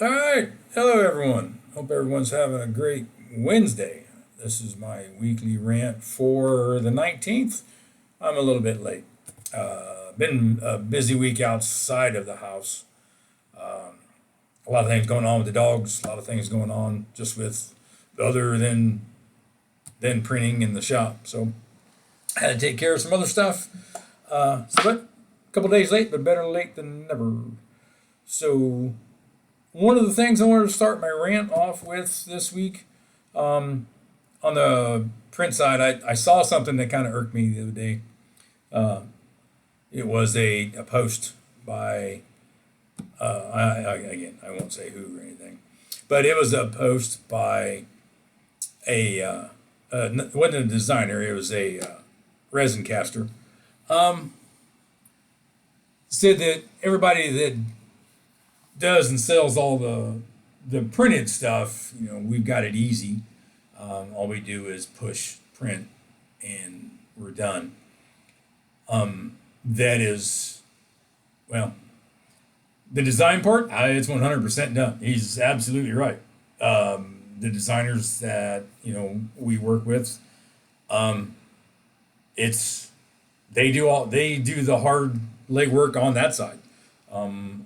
All right. Hello, everyone. Hope everyone's having a great Wednesday. This is my weekly rant for the 19th. I'm a little bit late. Been a busy week outside of the house. A lot of things going on with the dogs. A lot of things going on just with other than printing in the shop. So I had to take care of some other stuff. But a couple days late, but better late than never. So one of the things I wanted to start my rant off with this week, on the print side, I saw something that kind of irked me the other day. Uh, it was a post by, again, I won't say who or anything, but it was a post by it wasn't a designer, it was a resin caster. Um, Said that everybody that does and sells all the printed stuff, we've got it easy. All we do is push print and we're done. That is, well, the design part, it's 100% done. He's absolutely right. The designers that we work with, um, it's they do the hard legwork on that side.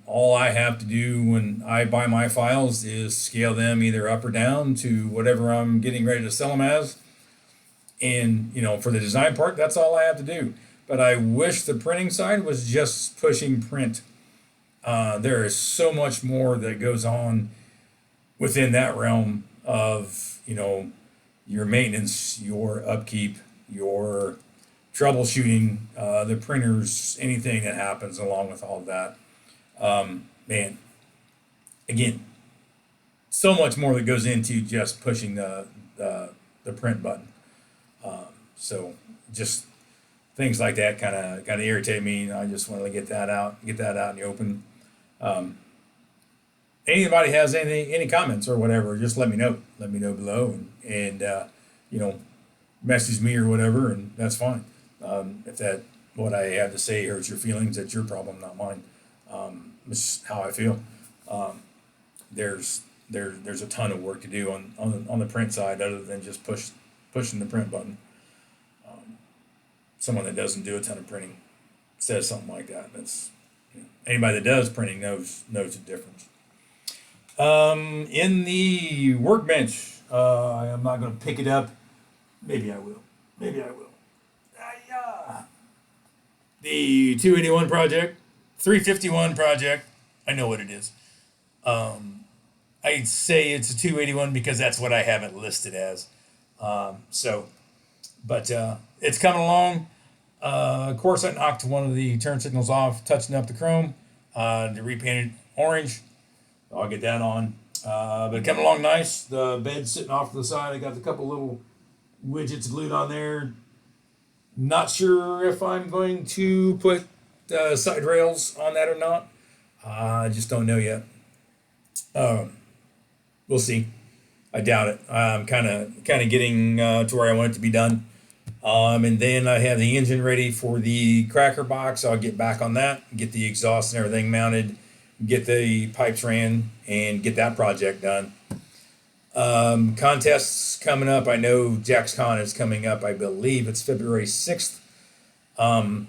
All I have to do when I buy my files is scale them either up or down to whatever I'm getting ready to sell them as. And, for the design part, that's all I have to do. But I wish the printing side was just pushing print. There is so much more that goes on within that realm of, your maintenance, your upkeep, your troubleshooting, the printers, anything that happens along with all of that. Man, again, so much more that goes into just pushing the print button. So just things like that kind of irritate me. I just wanted to get that out in the open. Um, Anybody has any comments or whatever, just let me know. Let me know below and you know message me or whatever, and that's fine. If that what I have to say hurts your feelings, that's your problem, not mine. It's how I feel. Um, there's a ton of work to do on the print side, other than just pushing the print button. Um, Someone that doesn't do a ton of printing says something like that. That's anybody that does printing knows the difference. In the workbench, I am not going to pick it up. Maybe I will. Maybe I will. The 281 project, 351 project. I know what it is. I'd say it's a 281 because that's what I have it listed as. But it's coming along. Of course, I knocked one of the turn signals off, touching up the chrome, to repaint it orange. I'll get that on. But coming along nice. The bed's sitting off to the side. I got a couple little widgets glued on there. Not sure if I'm going to put side rails on that or not. I just don't know yet. Um, we'll see. I doubt it. I'm kind of getting to where I want it to be done. And then I have the engine ready for the cracker box. I'll get back on that, get the exhaust and everything mounted, get the pipes ran, and get that project done. Contests coming up. I know JaxCon is coming up. I believe it's February 6th. Um,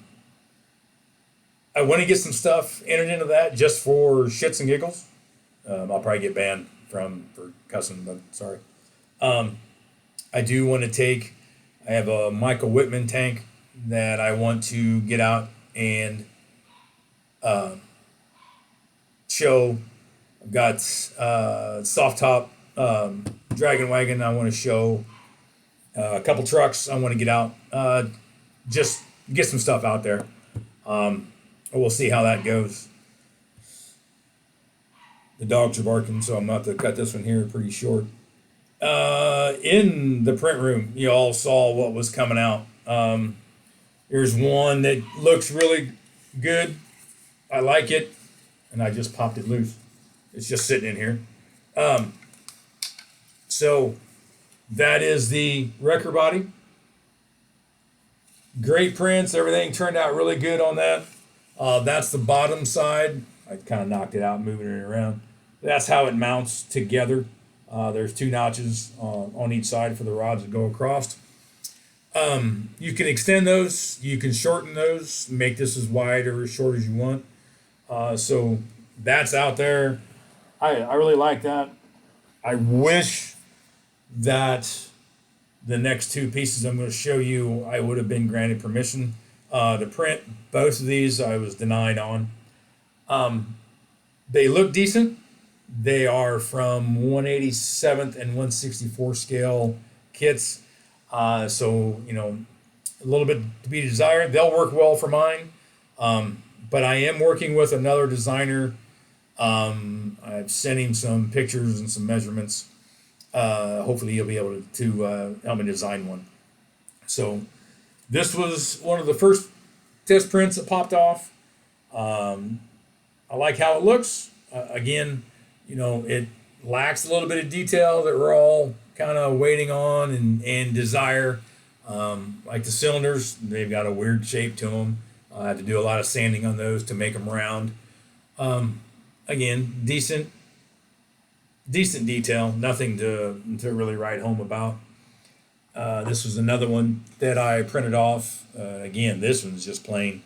I want to get some stuff entered into that just for shits and giggles. I'll probably get banned for cussing, but sorry. Um, I do want to take. I have a Michael Whitman tank that I want to get out and uh, show. I've got soft top Dragon Wagon. I want to show a couple trucks. I want to get out, just get some stuff out there. We'll see how that goes. The dogs are barking, so I'm going to have to cut this one here pretty short. In the print room, you all saw what was coming out. There's one that looks really good. I like it, and I just popped it loose. It's just sitting in here. Um, so that is the wrecker body. Great prints. Everything turned out really good on that. That's the bottom side. I kind of knocked it out, moving it around. That's how it mounts together. There's two notches on each side for the rods that go across. You can extend those, you can shorten those, make this as wide or as short as you want. So that's out there. I really like that. I wish that the next two pieces I'm going to show you, I would have been granted permission to print. Both of these I was denied on. They look decent. They are from 187th and 164 scale kits. So, a little bit to be desired. They'll work well for mine. But I am working with another designer. I've sent him some pictures and some measurements. Hopefully he'll be able to help me design one. So this was one of the first test prints that popped off. I like how it looks. Again, it lacks a little bit of detail that we're all kind of waiting on and desire. Like the cylinders, they've got a weird shape to them. I had to do a lot of sanding on those to make them round. Again, decent detail, nothing to really write home about. This was another one that I printed off. Again, this one's just plain.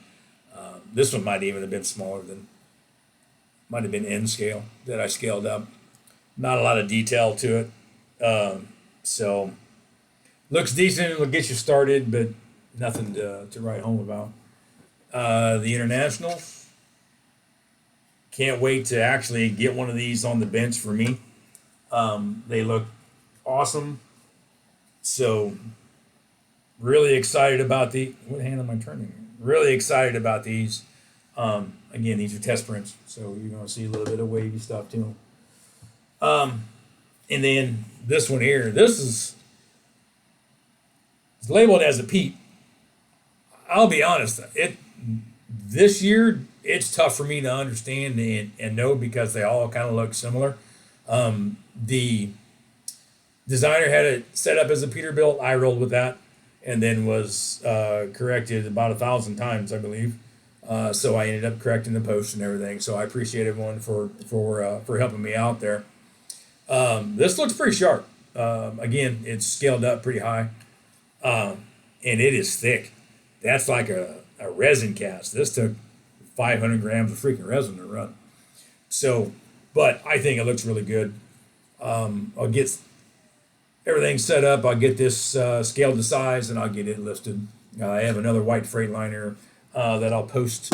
This one might even have been smaller might have been N scale that I scaled up. Not a lot of detail to it. So looks decent, it'll get you started, but nothing to write home about. The International. Can't wait to actually get one of these on the bench for me. They look awesome. So really excited about what hand am I turning? Really excited about these. Again, these are test prints, so you're going to see a little bit of wavy stuff to them. And then this one here, it's labeled as a Pete. I'll be honest, this year it's tough for me to understand and know because they all kind of look similar. The designer had it set up as a Peterbilt. I rolled with that, and then was corrected about 1,000 times, I believe. So I ended up correcting the post and everything. So I appreciate everyone for helping me out there. This looks pretty sharp. Again, it's scaled up pretty high, and it is thick. That's like a resin cast. This took 500 grams of freaking resin to run. So, but I think it looks really good. I'll get everything set up. I'll get this scaled to size, and I'll get it listed. I have another white Freightliner that I'll post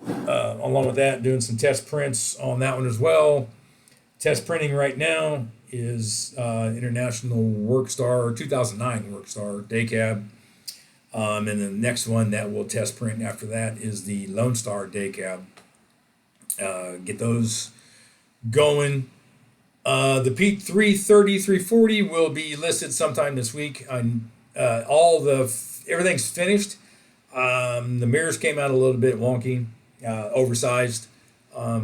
along with that, doing some test prints on that one as well. Test printing right now is International Workstar 2009 Workstar Day Cab. And the next one that we'll test print after that is the Lone Star Day Cab. Get those going. The Pete 330, 340 will be listed sometime this week. Everything's finished. The mirrors came out a little bit wonky, oversized.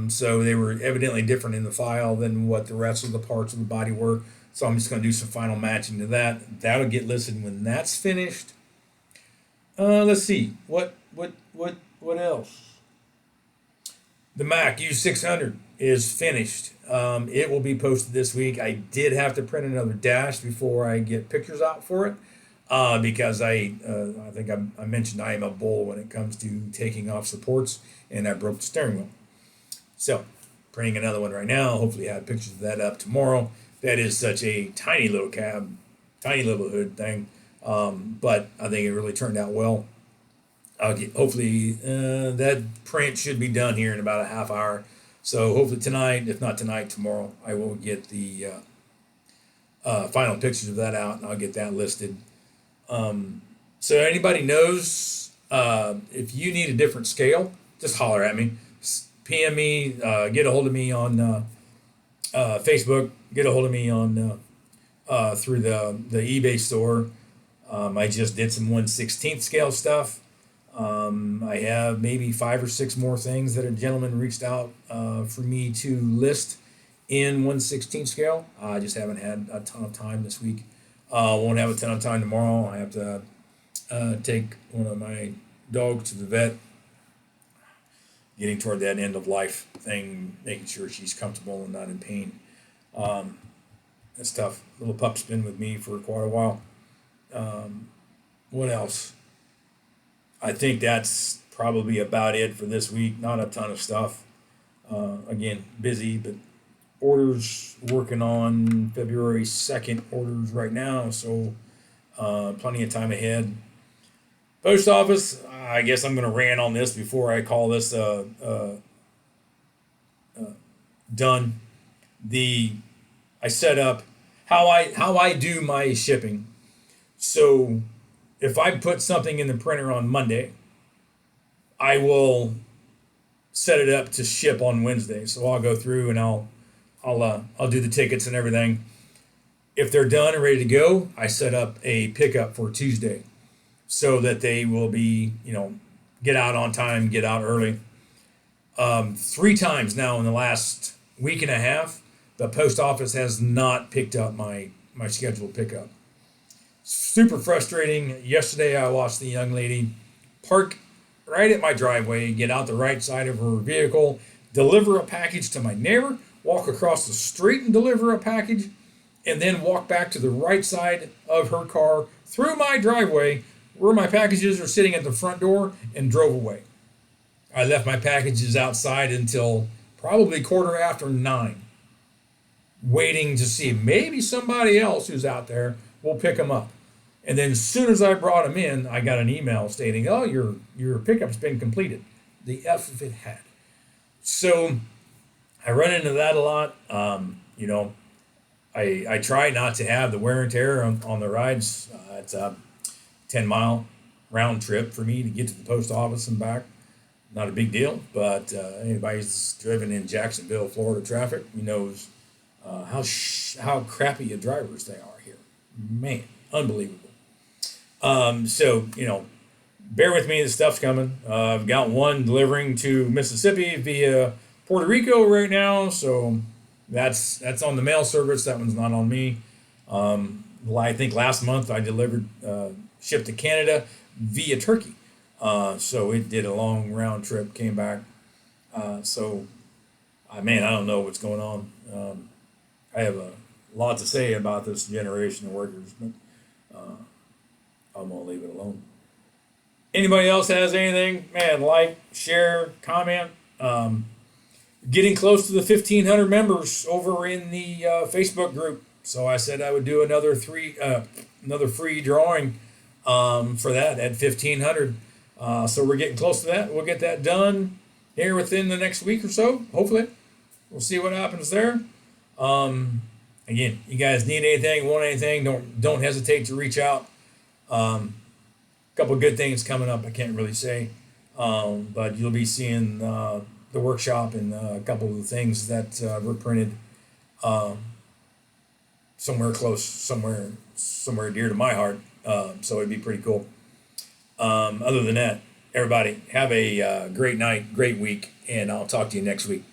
So they were evidently different in the file than what the rest of the parts of the body were. So I'm just going to do some final matching to that. That'll get listed when that's finished. Let's see. What else? The Mac U600 is finished. It will be posted this week. I did have to print another dash before I get pictures out for it. Because I think I mentioned I am a bull when it comes to taking off supports, and I broke the steering wheel. So, printing another one right now. Hopefully, I have pictures of that up tomorrow. That is such a tiny little cab, tiny little hood thing, but I think it really turned out well. Hopefully, that print should be done here in about a half hour. So, hopefully tonight, if not tonight, tomorrow, I will get the final pictures of that out, and I'll get that listed. So anybody knows if you need a different scale, just holler at me. PM me, get a hold of me on Facebook, get a hold of me on through the eBay store. I just did some 1/16 scale stuff. I have maybe 5 or 6 more things that a gentleman reached out for me to list in 1/16 scale. I just haven't had a ton of time this week. Won't have a ton of time tomorrow. I have to take one of my dogs to the vet. getting toward that end of life thing, making sure she's comfortable and not in pain. That's tough. Little pup's been with me for quite a while. What else? I think that's probably about it for this week. Not a ton of stuff. Again, busy, but orders, working on February 2nd orders right now, so plenty of time ahead. Post office, I guess I'm going to rant on this before I call this done. I set up how I do my shipping. So if I put something in the printer on Monday, I will set it up to ship on Wednesday. So I'll go through and I'll do the tickets and everything. If they're done and ready to go, I set up a pickup for Tuesday, so that they will be, get out on time, get out early. 3 times now in the last week and a half, the post office has not picked up my scheduled pickup. Super frustrating. Yesterday, I watched the young lady park right at my driveway, get out the right side of her vehicle, deliver a package to my neighbor, walk across the street and deliver a package, and then walk back to the right side of her car through my driveway where my packages are sitting at the front door, and drove away. I left my packages outside until probably 9:15, waiting to see maybe somebody else who's out there will pick them up. And then as soon as I brought them in, I got an email stating, "Oh, your pickup's been completed." The F if it had. So I run into that a lot. I try not to have the wear and tear on the rides. It's a 10-mile round trip for me to get to the post office and back. Not a big deal, but anybody who's driven in Jacksonville, Florida traffic, knows how crappy of drivers they are here. Man, unbelievable. So, bear with me, the stuff's coming. I've got one delivering to Mississippi via Puerto Rico right now, so that's on the mail service. That one's not on me. I think last month I delivered, shipped to Canada via Turkey. So it did a long round trip, came back. I don't know what's going on. I have a lot to say about this generation of workers, but I'm gonna leave it alone. Anybody else has anything? Man, like, share, comment. Getting close to the 1,500 members over in the Facebook group. So I said I would do another free drawing for that at 1,500. So we're getting close to that. We'll get that done here within the next week or so, hopefully. We'll see what happens there. Again, you guys need anything, want anything, don't hesitate to reach out. Couple of good things coming up, I can't really say. But you'll be seeing the workshop and a couple of the things that were printed somewhere close, somewhere dear to my heart. So it'd be pretty cool. Other than that, everybody have a great night, great week, and I'll talk to you next week.